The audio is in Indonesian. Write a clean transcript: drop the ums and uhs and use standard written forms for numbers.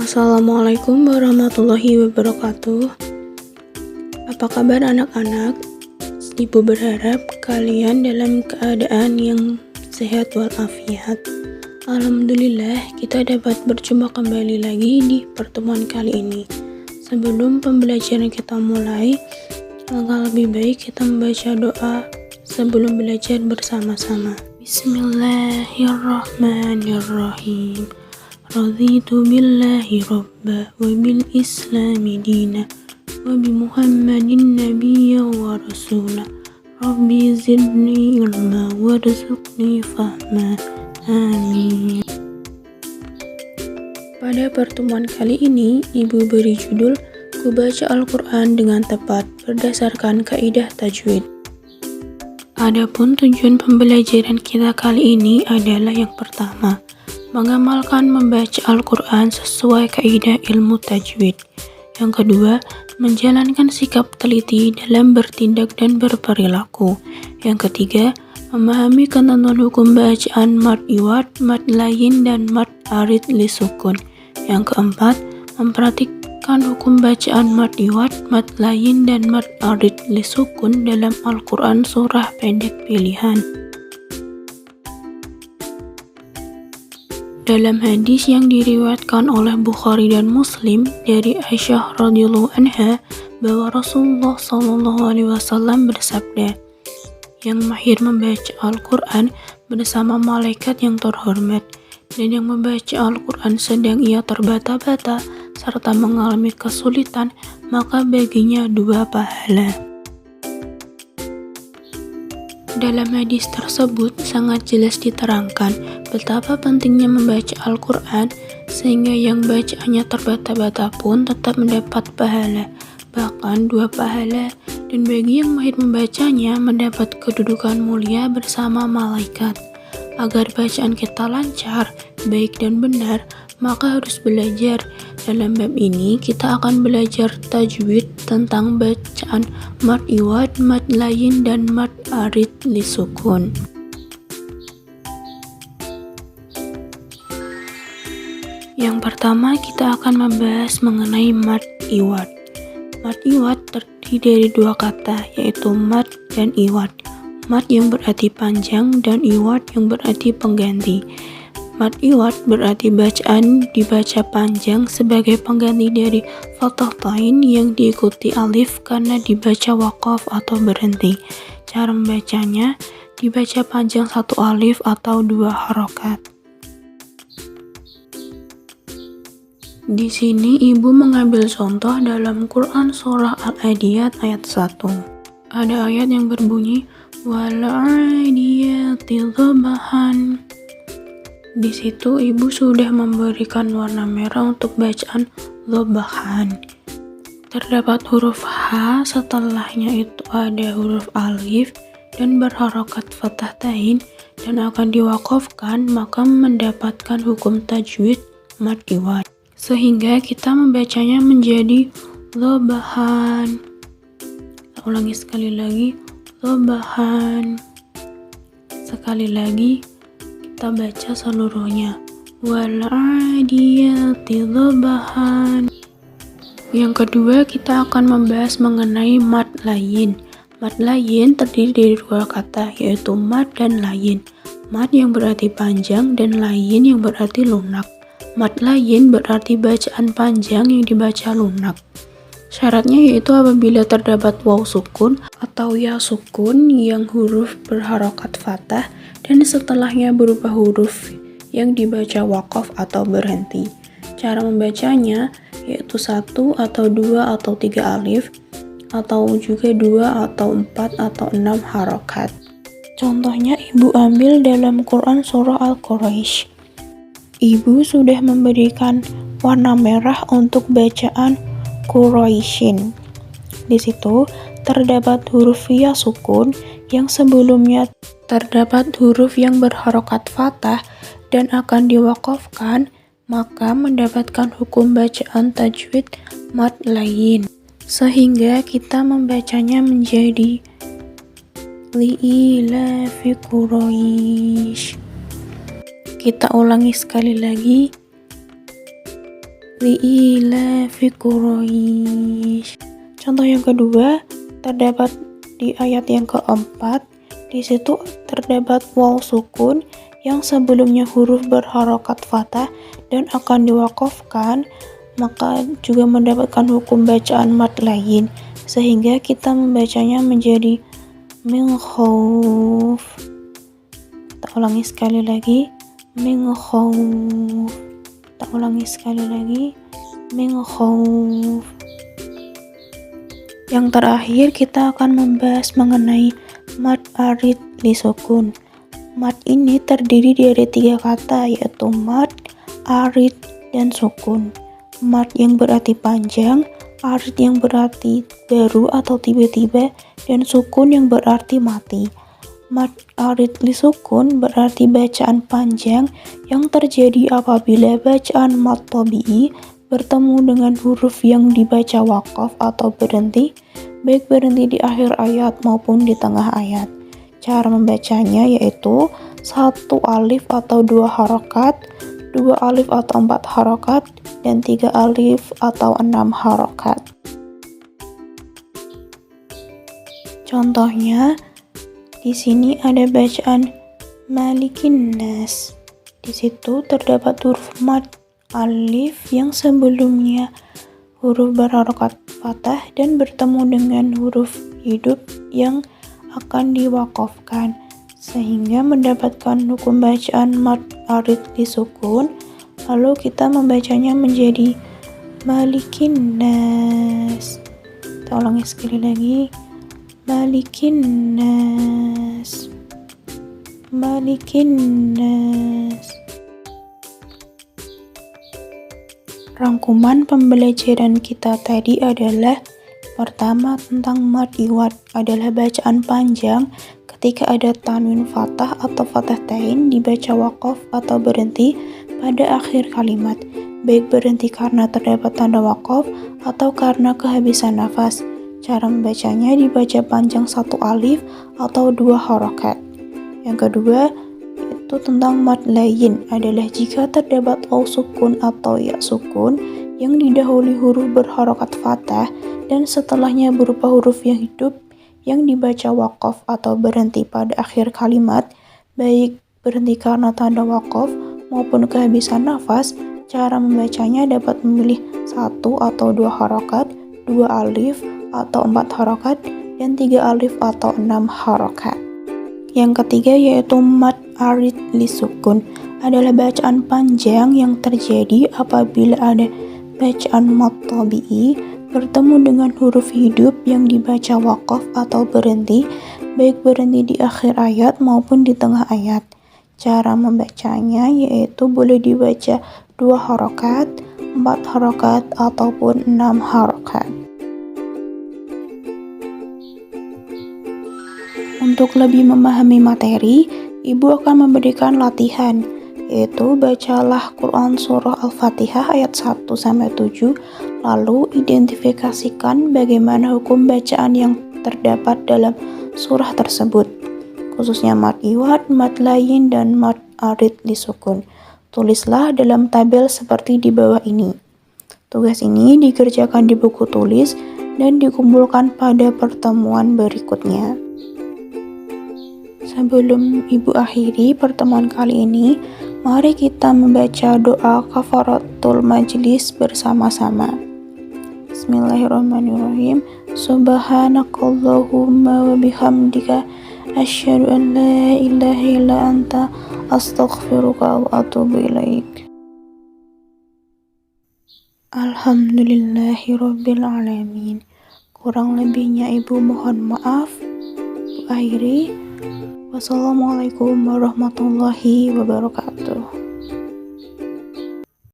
Assalamualaikum warahmatullahi wabarakatuh. Apa kabar anak-anak? Ibu berharap kalian dalam keadaan yang sehat walafiat. Alhamdulillah kita dapat berjumpa kembali lagi di pertemuan kali ini. Sebelum pembelajaran kita mulai, alangkah lebih baik kita membaca doa sebelum belajar bersama-sama. Bismillahirrahmanirrahim. Raditu billahi rabba wa bil islami dina wa bi muhammadin nabiyya wa rasula. Rabbi zidni ilma warzuqni fahma. Amin. Pada pertemuan kali ini, Ibu beri judul Kubaca Al-Quran dengan tepat berdasarkan kaidah tajwid. Adapun tujuan pembelajaran kita kali ini adalah yang pertama, mengamalkan membaca Al-Quran sesuai kaidah ilmu tajwid. Yang kedua, menjalankan sikap teliti dalam bertindak dan berperilaku. Yang ketiga, memahami ketentuan hukum bacaan mad iwad, mad layin, dan mad arid li sukun. Yang keempat, mempraktikkan hukum bacaan mad iwad, mad layin, dan mad arid li sukun dalam Al-Quran surah pendek pilihan. Dalam hadis yang diriwayatkan oleh Bukhari dan Muslim dari Aisyah radhiyallahu anha bahwa Rasulullah SAW bersabda, yang mahir membaca Al-Quran bersama malaikat yang terhormat, dan yang membaca Al-Quran sedang ia terbata-bata serta mengalami kesulitan, maka baginya 2 pahala. Dalam hadis tersebut sangat jelas diterangkan betapa pentingnya membaca Al-Quran sehingga yang bacaannya terbata-bata pun tetap mendapat pahala, bahkan 2 pahala, dan bagi yang mahir membacanya mendapat kedudukan mulia bersama malaikat. Agar bacaan kita lancar, baik dan benar, maka harus belajar. Dalam bab ini kita akan belajar tajwid tentang bacaan mad iwad, mad layin, dan mad arid li sukun. Yang pertama kita akan membahas mengenai mad iwad. Mad iwad terdiri dari 2 kata, yaitu mad dan iwad. Mad yang berarti panjang dan iwad yang berarti pengganti. Mad iwad berarti bacaan dibaca panjang sebagai pengganti dari fathah tain yang diikuti alif karena dibaca waqaf atau berhenti. Cara membacanya dibaca panjang 1 alif atau 2 harokat. Di sini Ibu mengambil contoh dalam Quran surah Al-Adiyat ayat 1. Ada ayat yang berbunyi wal-'adiyati dhabahan. Di situ Ibu sudah memberikan warna merah untuk bacaan dhabahan. Terdapat huruf H, setelahnya itu ada huruf alif dan berharokat fathah tain dan akan diwakafkan, maka mendapatkan hukum tajwid mad iwad. Sehingga kita membacanya menjadi dhabahan. Ulangi sekali lagi, dhabahan. Sekali lagi kita baca seluruhnya, wal-'adiyati dhabahan. Yang kedua kita akan membahas mengenai mad layin. Mad layin terdiri dari 2 kata, yaitu mad dan layin. Mad yang berarti panjang dan layin yang berarti lunak. Mad layin berarti bacaan panjang yang dibaca lunak. Syaratnya yaitu apabila terdapat waw sukun atau ya sukun yang huruf berharokat fathah dan setelahnya berupa huruf yang dibaca waqaf atau berhenti. Cara membacanya yaitu 1 atau 2 atau 3 alif atau juga 2 atau 4 atau 6 harokat. Contohnya Ibu ambil dalam Quran surah Al-Quraisy. Ibu sudah memberikan warna merah untuk bacaan Quraisyin. Di situ terdapat huruf ya sukun yang sebelumnya terdapat huruf yang berharokat fathah dan akan diwakafkan, maka mendapatkan hukum bacaan tajwid mad layin. Sehingga kita membacanya menjadi li'ilafi Quraisy. Kita ulangi sekali lagi, li'ilafi Quraisy. Contoh yang kedua terdapat di ayat yang keempat. Di situ terdapat waw sukun yang sebelumnya huruf berharokat fathah dan akan diwakafkan, maka juga mendapatkan hukum bacaan mad lain, sehingga kita membacanya menjadi min khauf. Kita ulangi sekali lagi, min khauf. Kita ulangi sekali lagi, min khauf. Yang terakhir kita akan membahas mengenai mad arid li sukun. Mad ini terdiri dari 3 kata, yaitu mad, arid, dan sukun. Mad yang berarti panjang, arid yang berarti baru atau tiba-tiba, dan sukun yang berarti mati. Mad arid li sukun berarti bacaan panjang yang terjadi apabila bacaan mad tabi'i bertemu dengan huruf yang dibaca wakaf atau berhenti, baik berhenti di akhir ayat maupun di tengah ayat. Cara membacanya yaitu 1 alif atau 2 harokat, 2 alif atau 4 harokat, dan 3 alif atau 6 harokat. Contohnya, di sini ada bacaan Malikin Nas. Di situ terdapat huruf mad alif yang sebelumnya huruf berharokat fathah dan bertemu dengan huruf hidup yang akan diwakafkan, sehingga mendapatkan hukum bacaan mad arid li sukun. Lalu kita membacanya menjadi Malikin Nas. Kita ulangi sekali lagi, Malikin Nas, Malikin Nas. Rangkuman pembelajaran kita tadi adalah: pertama, tentang mad iwad adalah bacaan panjang ketika ada tanwin fathah atau fathah tain dibaca wakaf atau berhenti pada akhir kalimat, baik berhenti karena terdapat tanda wakaf atau karena kehabisan nafas. Cara membacanya dibaca panjang 1 alif atau 2 harokat. Yang kedua, itu tentang mad lain adalah jika terdapat waw sukun atau ya sukun yang didahului huruf berharokat fathah dan setelahnya berupa huruf yang hidup yang dibaca wakaf atau berhenti pada akhir kalimat, baik berhenti karena tanda wakaf maupun kehabisan nafas. Cara membacanya dapat memilih 1 atau 2 harokat, 2 alif atau 4 harokat, dan 3 alif atau 6 harokat. Yang ketiga yaitu mad arid li sukun adalah bacaan panjang yang terjadi apabila ada bacaan mad tabi'i bertemu dengan huruf hidup yang dibaca wakaf atau berhenti, baik berhenti di akhir ayat maupun di tengah ayat. Cara membacanya yaitu boleh dibaca 2 harokat, 4 harokat, ataupun 6 harokat. Untuk lebih memahami materi, Ibu akan memberikan latihan, yaitu bacalah Quran Surah Al-Fatihah ayat 1-7, lalu identifikasikan bagaimana hukum bacaan yang terdapat dalam surah tersebut, khususnya mad iwad, mad lain, dan mad arid li sukun. Tulislah dalam tabel seperti di bawah ini. Tugas ini dikerjakan di buku tulis dan dikumpulkan pada pertemuan berikutnya. Sebelum Ibu akhiri pertemuan kali ini, mari kita membaca doa kafaratul majlis bersama-sama. Bismillahirrahmanirrahim. Subhanakallahumma wa bihamdika asyhadu an la ilaha illa anta astaghfiruka wa atubu ilaik. Alhamdulillahirabbil alamin. Kurang lebihnya Ibu mohon maaf. Ibu akhiri. Wassalamualaikum warahmatullahi wabarakatuh.